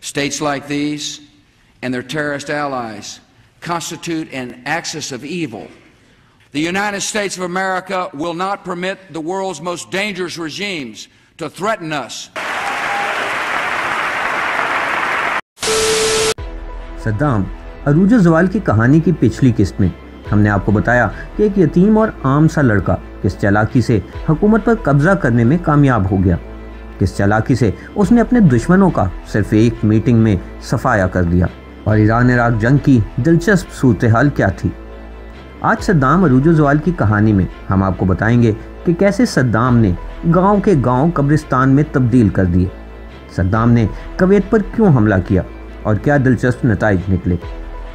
States like these and their terrorist allies constitute an axis of evil. The United States of America will not permit the world's most dangerous regimes to threaten us. Saddam عروج زوال کی کہانی کی پچھلی قسط میں ہم نے آپ کو بتایا کہ ایک یتیم اور عام سا لڑکا کس چالاکی سے حکومت پر قبضہ کرنے میں کامیاب ہو گیا، کس چالاکی سے اس نے اپنے دشمنوں کا صرف ایک میٹنگ میں صفایا کر دیا، اور ایران عراق جنگ کی دلچسپ صورتحال کیا تھی۔ آج صدام عروج زوال کی کہانی میں ہم آپ کو بتائیں گے کہ کیسے صدام نے گاؤں کے گاؤں قبرستان میں تبدیل کر دیے، صدام نے کویت پر کیوں حملہ کیا اور کیا دلچسپ نتائج نکلے،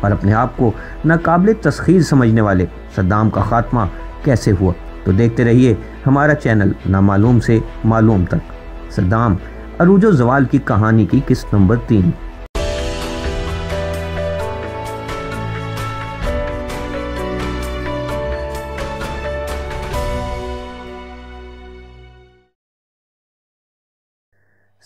اور اپنے آپ کو ناقابل تسخیر سمجھنے والے صدام کا خاتمہ کیسے ہوا۔ تو دیکھتے رہیے ہمارا چینل نامعلوم سے معلوم تک۔ صدام عروج زوال کی کہانی کی قسط نمبر 3۔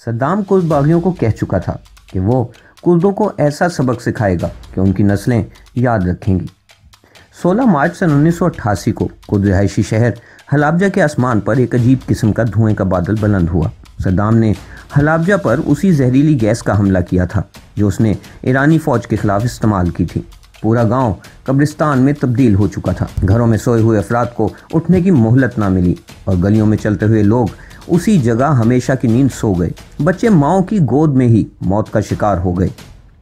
صدام کرد باغیوں کو کہہ چکا تھا کہ وہ کردوں کو ایسا سبق سکھائے گا کہ ان کی نسلیں یاد رکھیں گی۔ 16 مارچ سن 1988 کو کرد رہائشی شہر حلابجہ کے آسمان پر ایک عجیب قسم کا دھوئیں کا بادل بلند ہوا۔ صدام نے حلابجہ پر اسی زہریلی گیس کا حملہ کیا تھا جو اس نے ایرانی فوج کے خلاف استعمال کی تھی۔ پورا گاؤں قبرستان میں تبدیل ہو چکا تھا، گھروں میں سوئے ہوئے افراد کو اٹھنے کی مہلت نہ ملی، اور گلیوں میں چلتے ہوئے لوگ اسی جگہ ہمیشہ کی نیند سو گئے۔ بچے ماؤں کی گود میں ہی موت کا شکار ہو گئے،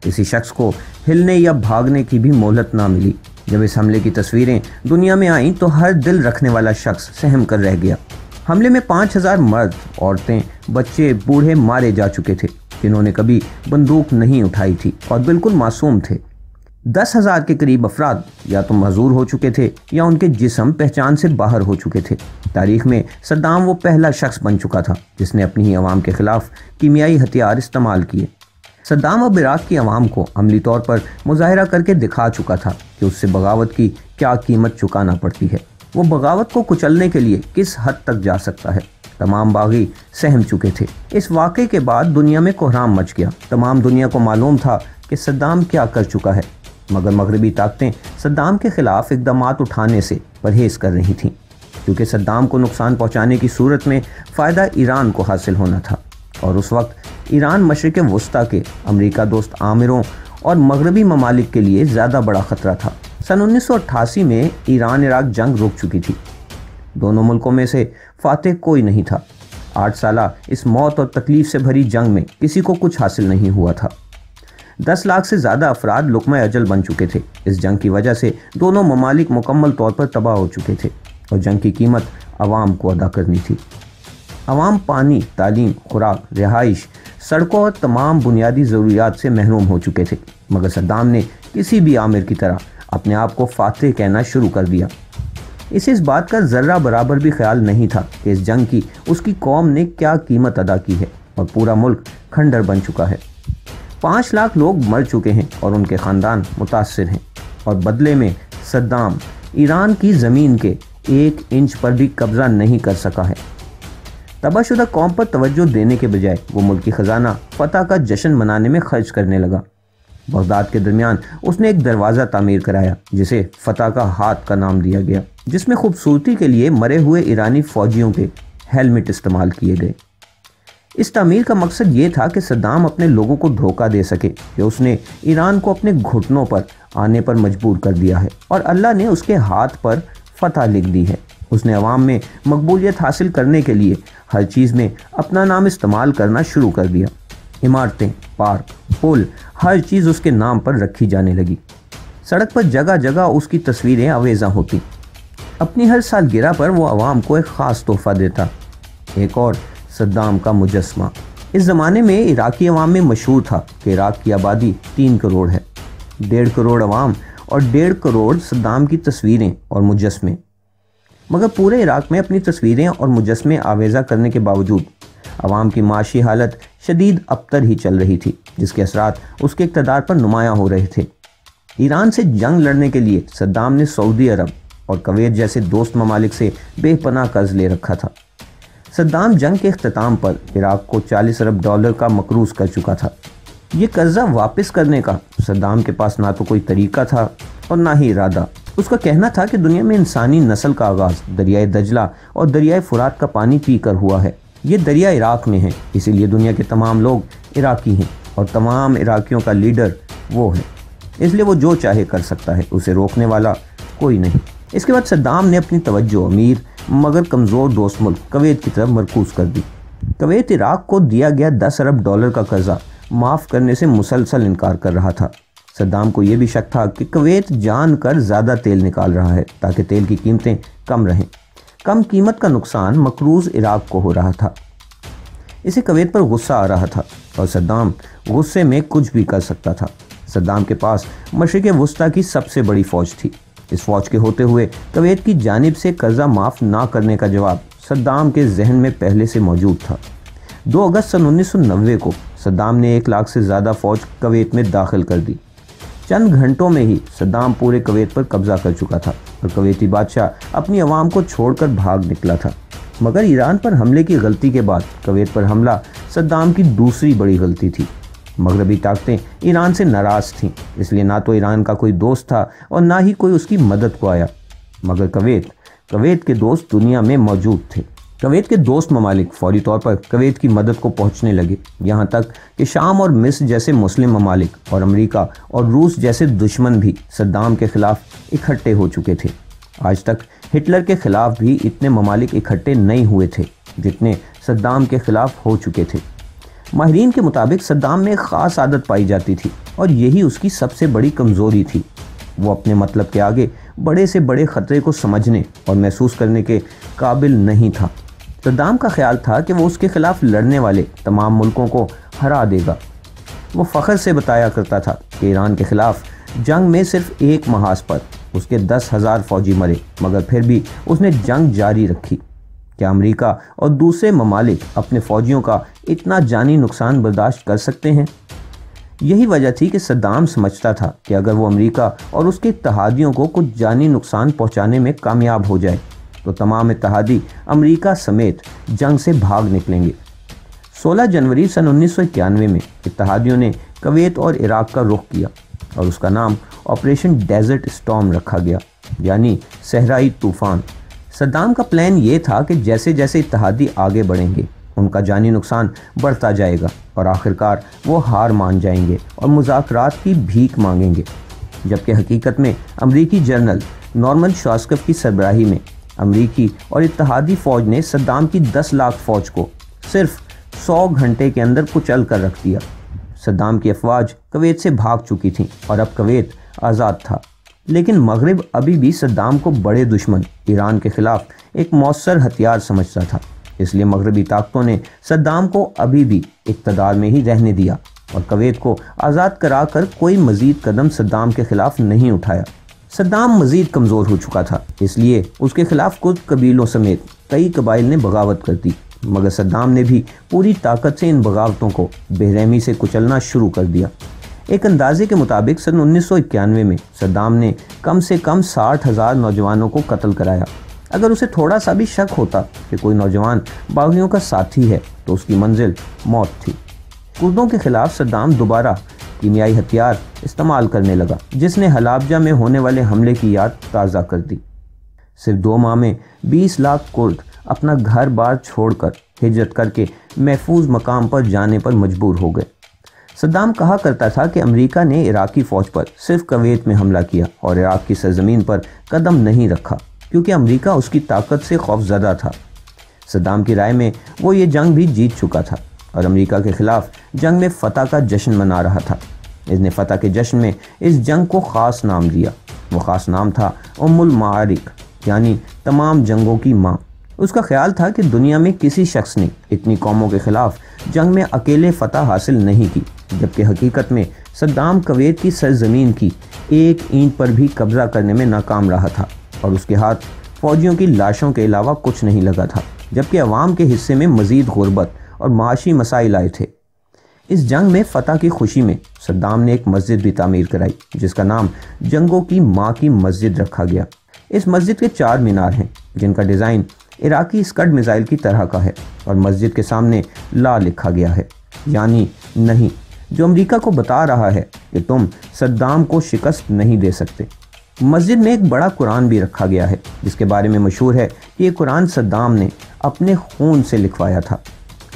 کسی شخص کو ہلنے یا بھاگنے کی بھی مہلت نہ ملی۔ جب اس حملے کی تصویریں دنیا میں آئیں تو ہر دل رکھنے والا شخص سہم کر رہ گیا۔ حملے میں 5000 مرد، عورتیں، بچے، بوڑھے مارے جا چکے تھے جنہوں نے کبھی بندوق نہیں اٹھائی تھی اور بالکل معصوم تھے۔ 10,000 کے قریب افراد یا تو معذور ہو چکے تھے یا ان کے جسم پہچان سے باہر ہو چکے تھے۔ تاریخ میں صدام وہ پہلا شخص بن چکا تھا جس نے اپنی ہی عوام کے خلاف کیمیائی ہتھیار استعمال کیے۔ صدام اب عراق کی عوام کو عملی طور پر مظاہرہ کر کے دکھا چکا تھا کہ اس سے بغاوت کی کیا قیمت چکانا پڑتی ہے، وہ بغاوت کو کچلنے کے لیے کس حد تک جا سکتا ہے۔ تمام باغی سہم چکے تھے۔ اس واقعے کے بعد دنیا میں کوہرام مچ گیا۔ تمام دنیا کو معلوم تھا کہ صدام کیا کر چکا ہے، مگر مغربی طاقتیں صدام کے خلاف اقدامات اٹھانے سے پرہیز کر رہی تھیں، کیونکہ صدام کو نقصان پہنچانے کی صورت میں فائدہ ایران کو حاصل ہونا تھا، اور اس وقت ایران مشرق وسطیٰ کے امریکہ دوست آمروں اور مغربی ممالک کے لیے زیادہ بڑا خطرہ تھا۔ سن 1988 میں ایران عراق جنگ رک چکی تھی۔ دونوں ملکوں میں سے فاتح کوئی نہیں تھا۔ 8 سالہ اس موت اور تکلیف سے بھری جنگ میں کسی کو کچھ حاصل نہیں ہوا تھا۔ 10 لاکھ سے زیادہ افراد لقمہ اجل بن چکے تھے۔ اس جنگ کی وجہ سے دونوں ممالک مکمل طور پر تباہ ہو چکے تھے، اور جنگ کی قیمت عوام کو ادا کرنی تھی۔ عوام پانی، تعلیم، خوراک، رہائش، سڑکوں اور تمام بنیادی ضروریات سے محروم ہو چکے تھے، مگر صدام نے کسی بھی عامر کی طرح اپنے آپ کو فاتح کہنا شروع کر دیا۔ اسے اس بات کا ذرہ برابر بھی خیال نہیں تھا کہ اس جنگ کی اس کی قوم نے کیا قیمت ادا کی ہے، اور پورا ملک کھنڈر بن چکا ہے۔ 5 لاکھ لوگ مر چکے ہیں اور ان کے خاندان متاثر ہیں، اور بدلے میں صدام ایران کی زمین کے 1 انچ پر بھی قبضہ نہیں کر سکا ہے۔ تباہ شدہ قوم پر توجہ دینے کے بجائے وہ ملکی خزانہ فتح کا جشن منانے میں خرچ کرنے لگا۔ بغداد کے درمیان اس نے ایک دروازہ تعمیر کرایا جسے فتح کا ہاتھ کا نام دیا گیا، جس میں خوبصورتی کے لیے مرے ہوئے ایرانی فوجیوں کے ہیلمٹ استعمال کیے گئے۔ اس تعمیر کا مقصد یہ تھا کہ صدام اپنے لوگوں کو دھوکہ دے سکے کہ اس نے ایران کو اپنے گھٹنوں پر آنے پر مجبور کر دیا ہے، اور اللہ نے اس کے ہاتھ پر فتح لکھ دی ہے۔ اس نے عوام میں مقبولیت حاصل کرنے کے لیے ہر چیز میں اپنا نام استعمال کرنا شروع کر دیا۔ عمارتیں، پارک، پل، ہر چیز اس کے نام پر رکھی جانے لگی۔ سڑک پر جگہ جگہ اس کی تصویریں آویزاں ہوتی۔ اپنی ہر سالگرہ پر وہ عوام کو ایک خاص تحفہ دیتا، ایک اور صدام کا مجسمہ۔ اس زمانے میں عراقی عوام میں مشہور تھا کہ عراق کی آبادی 3 کروڑ ہے، 1.5 کروڑ عوام اور 1.5 کروڑ صدام کی تصویریں اور مجسمے۔ مگر پورے عراق میں اپنی تصویریں اور مجسمے آویزہ کرنے کے باوجود عوام کی معاشی حالت شدید ابتر ہی چل رہی تھی، جس کے اثرات اس کے اقتدار پر نمایاں ہو رہے تھے۔ ایران سے جنگ لڑنے کے لیے صدام نے سعودی عرب اور کویت جیسے دوست ممالک سے بے پناہ قرض لے رکھا تھا۔ صدام جنگ کے اختتام پر عراق کو $40 ارب کا مقروض کر چکا تھا۔ یہ قرضہ واپس کرنے کا صدام کے پاس نہ تو کوئی طریقہ تھا اور نہ ہی ارادہ۔ اس کا کہنا تھا کہ دنیا میں انسانی نسل کا آغاز دریائے دجلہ اور دریائے فرات کا پانی پی کر ہوا ہے۔ یہ دریا عراق میں ہے، اسی لیے دنیا کے تمام لوگ عراقی ہیں اور تمام عراقیوں کا لیڈر وہ ہے، اس لیے وہ جو چاہے کر سکتا ہے، اسے روکنے والا کوئی نہیں۔ اس کے بعد صدام نے اپنی توجہ امیر مگر کمزور دوست ملک کویت کی طرف مرکوز کر دی۔ کویت عراق کو دیا گیا 10 ارب ڈالر کا قرضہ معاف کرنے سے مسلسل انکار کر رہا تھا۔ صدام کو یہ بھی شک تھا کہ کویت جان کر زیادہ تیل نکال رہا ہے تاکہ تیل کی قیمتیں کم رہیں۔ کم قیمت کا نقصان مقروض عراق کو ہو رہا تھا۔ اسے کویت پر غصہ آ رہا تھا اور صدام غصے میں کچھ بھی کر سکتا تھا۔ صدام کے پاس مشرق وسطیٰ کی سب سے بڑی فوج تھی۔ اس فوج کے ہوتے ہوئے کویت کی جانب سے قرضہ معاف نہ کرنے کا جواب صدام کے ذہن میں پہلے سے موجود تھا۔ 2 اگست سن 1990 کو صدام نے 1 لاکھ سے زیادہ فوج کویت میں داخل کر دی۔ چند گھنٹوں میں ہی صدام پورے کویت پر قبضہ کر چکا تھا اور کویتی بادشاہ اپنی عوام کو چھوڑ کر بھاگ نکلا تھا۔ مگر ایران پر حملے کی غلطی کے بعد کویت پر حملہ صدام کی دوسری بڑی غلطی تھی۔ مغربی طاقتیں ایران سے ناراض تھیں، اس لیے نہ تو ایران کا کوئی دوست تھا اور نہ ہی کوئی اس کی مدد کو آیا۔ مگر کویت کے دوست دنیا میں موجود تھے۔ کویت کے دوست ممالک فوری طور پر کویت کی مدد کو پہنچنے لگے، یہاں تک کہ شام اور مصر جیسے مسلم ممالک اور امریکہ اور روس جیسے دشمن بھی صدام کے خلاف اکٹھے ہو چکے تھے۔ آج تک ہٹلر کے خلاف بھی اتنے ممالک اکٹھے نہیں ہوئے تھے جتنے صدام کے خلاف ہو چکے تھے۔ ماہرین کے مطابق صدام میں ایک خاص عادت پائی جاتی تھی اور یہی اس کی سب سے بڑی کمزوری تھی۔ وہ اپنے مطلب کے آگے بڑے سے بڑے خطرے کو سمجھنے اور محسوس کرنے کے قابل نہیں تھا۔ صدام کا خیال تھا کہ وہ اس کے خلاف لڑنے والے تمام ملکوں کو ہرا دے گا۔ وہ فخر سے بتایا کرتا تھا کہ ایران کے خلاف جنگ میں صرف ایک محاذ پر اس کے 10,000 فوجی مرے، مگر پھر بھی اس نے جنگ جاری رکھی۔ کیا امریکہ اور دوسرے ممالک اپنے فوجیوں کا اتنا جانی نقصان برداشت کر سکتے ہیں؟ یہی وجہ تھی کہ صدام سمجھتا تھا کہ اگر وہ امریکہ اور اس کے اتحادیوں کو کچھ جانی نقصان پہنچانے میں کامیاب ہو جائے تو تمام اتحادی امریکہ سمیت جنگ سے بھاگ نکلیں گے۔ 16 جنوری سن 1991 میں اتحادیوں نے کویت اور عراق کا رخ کیا اور اس کا نام آپریشن ڈیزرٹ اسٹارم رکھا گیا، یعنی صحرائی طوفان۔ صدام کا پلان یہ تھا کہ جیسے جیسے اتحادی آگے بڑھیں گے ان کا جانی نقصان بڑھتا جائے گا اور آخرکار وہ ہار مان جائیں گے اور مذاکرات کی بھیک مانگیں گے، جبکہ حقیقت میں امریکی جنرل نارمن شاسکف کی سربراہی میں امریکی اور اتحادی فوج نے صدام کی 10 لاکھ فوج کو صرف 100 گھنٹے کے اندر کچل کر رکھ دیا۔ صدام کی افواج کویت سے بھاگ چکی تھیں اور اب کویت آزاد تھا، لیکن مغرب ابھی بھی صدام کو بڑے دشمن ایران کے خلاف ایک مؤثر ہتھیار سمجھتا تھا۔ اس لیے مغربی طاقتوں نے صدام کو ابھی بھی اقتدار میں ہی رہنے دیا اور کویت کو آزاد کرا کر کوئی مزید قدم صدام کے خلاف نہیں اٹھایا۔ صدام مزید کمزور ہو چکا تھا، اس لیے اس کے خلاف کچھ قبیلوں سمیت کئی قبائل نے بغاوت کر دی، مگر صدام نے بھی پوری طاقت سے ان بغاوتوں کو بے رحمی سے کچلنا شروع کر دیا۔ ایک اندازے کے مطابق سن 1991 میں صدام نے کم سے کم 60,000 نوجوانوں کو قتل کرایا۔ اگر اسے تھوڑا سا بھی شک ہوتا کہ کوئی نوجوان باغیوں کا ساتھی ہے تو اس کی منزل موت تھی۔ کردوں کے خلاف صدام دوبارہ کیمیائی ہتھیار استعمال کرنے لگا، جس نے حلابجہ میں ہونے والے حملے کی یاد تازہ کر دی۔ صرف 2 ماہ میں 20 لاکھ کرد اپنا گھر بار چھوڑ کر ہجرت کر کے محفوظ مقام پر جانے پر مجبور ہو گئے۔ صدام کہا کرتا تھا کہ امریکہ نے عراقی فوج پر صرف کویت میں حملہ کیا اور عراق کی سرزمین پر قدم نہیں رکھا کیونکہ امریکہ اس کی طاقت سے خوفزدہ تھا۔ صدام کی رائے میں وہ یہ جنگ بھی جیت چکا تھا اور امریکہ کے خلاف جنگ میں فتح کا جشن منا رہا تھا۔ اس نے فتح کے جشن میں اس جنگ کو خاص نام دیا۔ وہ خاص نام تھا ام المعارک، یعنی تمام جنگوں کی ماں۔ اس کا خیال تھا کہ دنیا میں کسی شخص نے اتنی قوموں کے خلاف جنگ میں اکیلے فتح حاصل نہیں کی، جبکہ حقیقت میں صدام کویت کی سرزمین کی ایک اینٹ پر بھی قبضہ کرنے میں ناکام رہا تھا اور اس کے ہاتھ فوجیوں کی لاشوں کے علاوہ کچھ نہیں لگا تھا، جبکہ عوام کے حصے میں مزید غربت اور معاشی مسائل آئے تھے۔ اس جنگ میں فتح کی خوشی میں صدام نے ایک مسجد بھی تعمیر کرائی جس کا نام جنگوں کی ماں کی مسجد رکھا گیا۔ اس مسجد کے 4 مینار ہیں جن کا ڈیزائن عراقی اسکڈ میزائل کی طرح کا ہے اور مسجد کے سامنے لا لکھا گیا ہے، یعنی نہیں، جو امریکہ کو بتا رہا ہے کہ تم صدام کو شکست نہیں دے سکتے۔ مسجد میں ایک بڑا قرآن بھی رکھا گیا ہے جس کے بارے میں مشہور ہے کہ یہ قرآن صدام نے اپنے خون سے لکھوایا تھا۔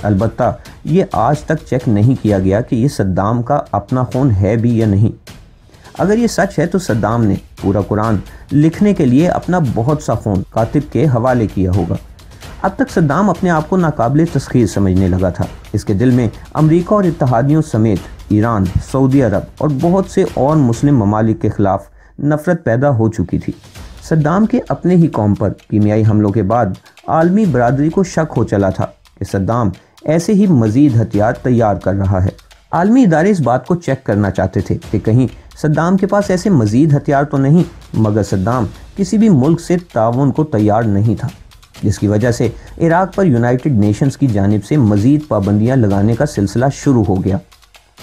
البتہ یہ آج تک چیک نہیں کیا گیا کہ یہ صدام کا اپنا خون ہے بھی یا نہیں۔ اگر یہ سچ ہے تو صدام نے پورا قرآن لکھنے کے لیے اپنا بہت سا خون کاتب کے حوالے کیا ہوگا۔ اب تک صدام اپنے آپ کو ناقابل تسخیر سمجھنے لگا تھا۔ اس کے دل میں امریکہ اور اتحادیوں سمیت ایران، سعودی عرب اور بہت سے اور مسلم ممالک کے خلاف نفرت پیدا ہو چکی تھی۔ صدام کے اپنے ہی قوم پر کیمیائی حملوں کے بعد عالمی برادری کو شک ہو چلا تھا کہ صدام ایسے ہی مزید ہتھیار تیار کر رہا ہے۔ عالمی ادارے اس بات کو چیک کرنا چاہتے تھے کہ کہیں صدام کے پاس ایسے مزید ہتھیار تو نہیں، مگر صدام کسی بھی ملک سے تعاون کو تیار نہیں تھا، جس کی وجہ سے عراق پر یونائٹڈ نیشنز کی جانب سے مزید پابندیاں لگانے کا سلسلہ شروع ہو گیا۔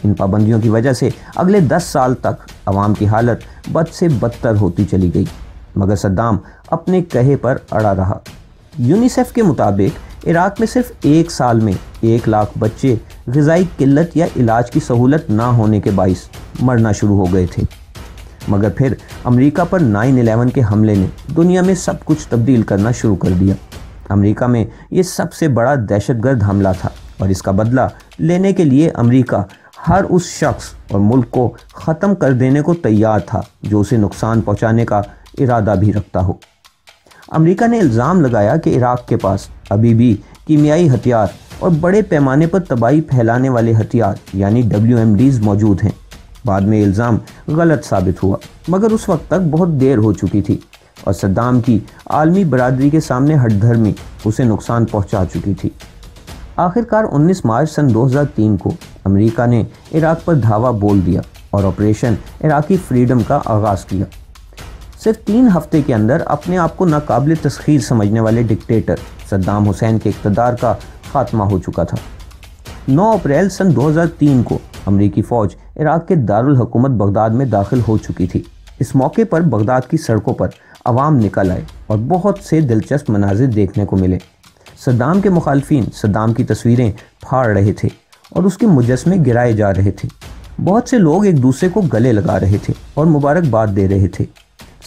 ان پابندیوں کی وجہ سے اگلے 10 سال تک عوام کی حالت بد سے بدتر ہوتی چلی گئی، مگر صدام اپنے کہے پر اڑا رہا۔ یونیسیف کے مطابق عراق میں صرف 1 سال میں 1 لاکھ بچے غذائی قلت یا علاج کی سہولت نہ ہونے کے باعث مرنا شروع ہو گئے تھے۔ مگر پھر امریکہ پر 9/11 کے حملے نے دنیا میں سب کچھ تبدیل کرنا شروع کر دیا۔ امریکہ میں یہ سب سے بڑا دہشت گرد حملہ تھا اور اس کا بدلہ لینے کے لیے امریکہ ہر اس شخص اور ملک کو ختم کر دینے کو تیار تھا جو اسے نقصان پہنچانے کا ارادہ بھی رکھتا ہو۔ امریکہ نے الزام لگایا کہ عراق کے پاس ابھی بھی کیمیائی ہتھیار اور بڑے پیمانے پر تباہی پھیلانے والے ہتھیار یعنی WMDs موجود ہیں۔ بعد میں الزام غلط ثابت ہوا، مگر اس وقت تک بہت دیر ہو چکی تھی اور صدام کی عالمی برادری کے سامنے ہٹ دھرمی اسے نقصان پہنچا چکی تھی۔ آخرکار 19 مارچ سن 2003 کو امریکہ نے عراق پر دھاوا بول دیا اور آپریشن عراقی فریڈم کا آغاز کیا۔ صرف 3 ہفتے کے اندر اپنے آپ کو ناقابل تسخیر سمجھنے والے ڈکٹیٹر صدام حسین کے اقتدار کا خاتمہ ہو چکا تھا۔ 9 اپریل سن 2003 کو امریکی فوج عراق کے دارالحکومت بغداد میں داخل ہو چکی تھی۔ اس موقع پر بغداد کی سڑکوں پر عوام نکل آئے اور بہت سے دلچسپ مناظر دیکھنے کو ملے۔ صدام کے مخالفین صدام کی تصویریں پھاڑ رہے تھے اور اس کے مجسمے گرائے جا رہے تھے۔ بہت سے لوگ ایک دوسرے کو گلے لگا رہے تھے اور مبارکباد دے رہے تھے۔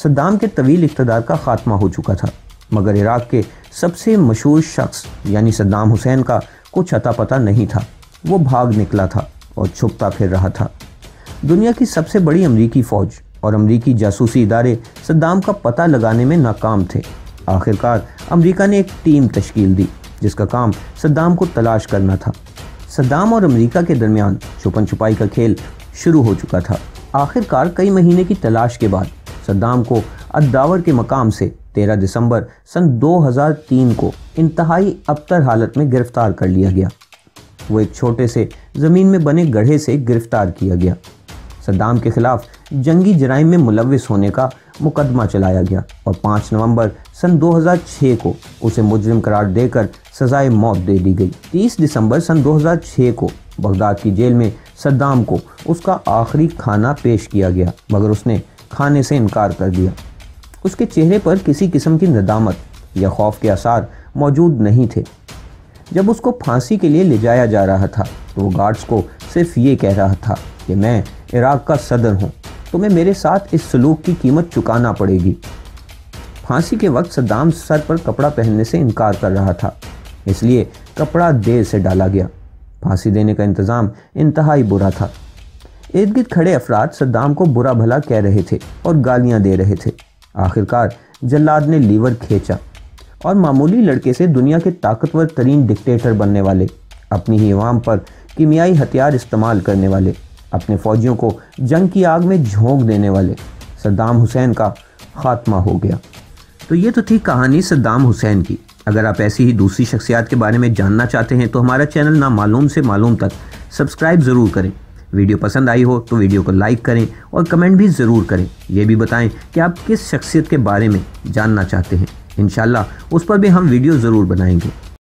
صدام کے طویل اقتدار کا خاتمہ ہو چکا تھا، مگر عراق کے سب سے مشہور شخص یعنی صدام حسین کا کچھ اتا پتہ نہیں تھا۔ وہ بھاگ نکلا تھا اور چھپتا پھر رہا تھا۔ دنیا کی سب سے بڑی امریکی فوج اور امریکی جاسوسی ادارے صدام کا پتہ لگانے میں ناکام تھے۔ آخرکار امریکہ نے ایک ٹیم تشکیل دی جس کا کام صدام کو تلاش کرنا تھا۔ صدام اور امریکہ کے درمیان چھپن چھپائی کا کھیل شروع ہو چکا تھا۔ آخرکار کئی مہینے کی تلاش کے بعد صدام کو الداور کے مقام سے 13 دسمبر سن 2003 کو انتہائی ابتر حالت میں گرفتار کر لیا گیا۔ وہ ایک چھوٹے سے زمین میں بنے گڑھے سے گرفتار کیا گیا۔ صدام کے خلاف جنگی جرائم میں ملوث ہونے کا مقدمہ چلایا گیا اور 5 نومبر سن 2006 کو اسے مجرم قرار دے کر سزائے موت دے دی گئی۔ 30 دسمبر سن 2006 کو بغداد کی جیل میں صدام کو اس کا آخری کھانا پیش کیا گیا، مگر اس نے کھانے سے انکار کر دیا۔ اس کے چہرے پر کسی قسم کی ندامت یا خوف کے آثار موجود نہیں تھے۔ جب اس کو پھانسی کے لیے لے جایا جا رہا تھا تو وہ گارڈز کو صرف یہ کہہ رہا تھا کہ میں عراق کا صدر ہوں، تمہیں میرے ساتھ اس سلوک کی قیمت چکانا پڑے گی۔ پھانسی کے وقت صدام سر پر کپڑا پہننے سے انکار کر رہا تھا، اس لیے کپڑا دیر سے ڈالا گیا۔ پھانسی دینے کا انتظام انتہائی برا تھا۔ ارد گرد کھڑے افراد صدام کو برا بھلا کہہ رہے تھے اور گالیاں دے رہے تھے۔ آخرکار جلاد نے لیور کھینچا اور معمولی لڑکے سے دنیا کے طاقتور ترین ڈکٹیٹر بننے والے، اپنی ہی عوام پر کیمیائی ہتھیار استعمال کرنے والے، اپنے فوجیوں کو جنگ کی آگ میں جھونک دینے والے صدام حسین کا خاتمہ ہو گیا۔ تو یہ تو تھی کہانی صدام حسین کی۔ اگر آپ ایسی ہی دوسری شخصیات کے بارے میں جاننا چاہتے ہیں تو ہمارا چینل نامعلوم سے معلوم تک سبسکرائب ضرور کریں۔ ویڈیو پسند آئی ہو تو ویڈیو کو لائک کریں اور کمنٹ بھی ضرور کریں۔ یہ بھی بتائیں کہ آپ کس شخصیت کے بارے میں جاننا چاہتے ہیں، انشاءاللہ اس پر بھی ہم ویڈیو ضرور بنائیں گے۔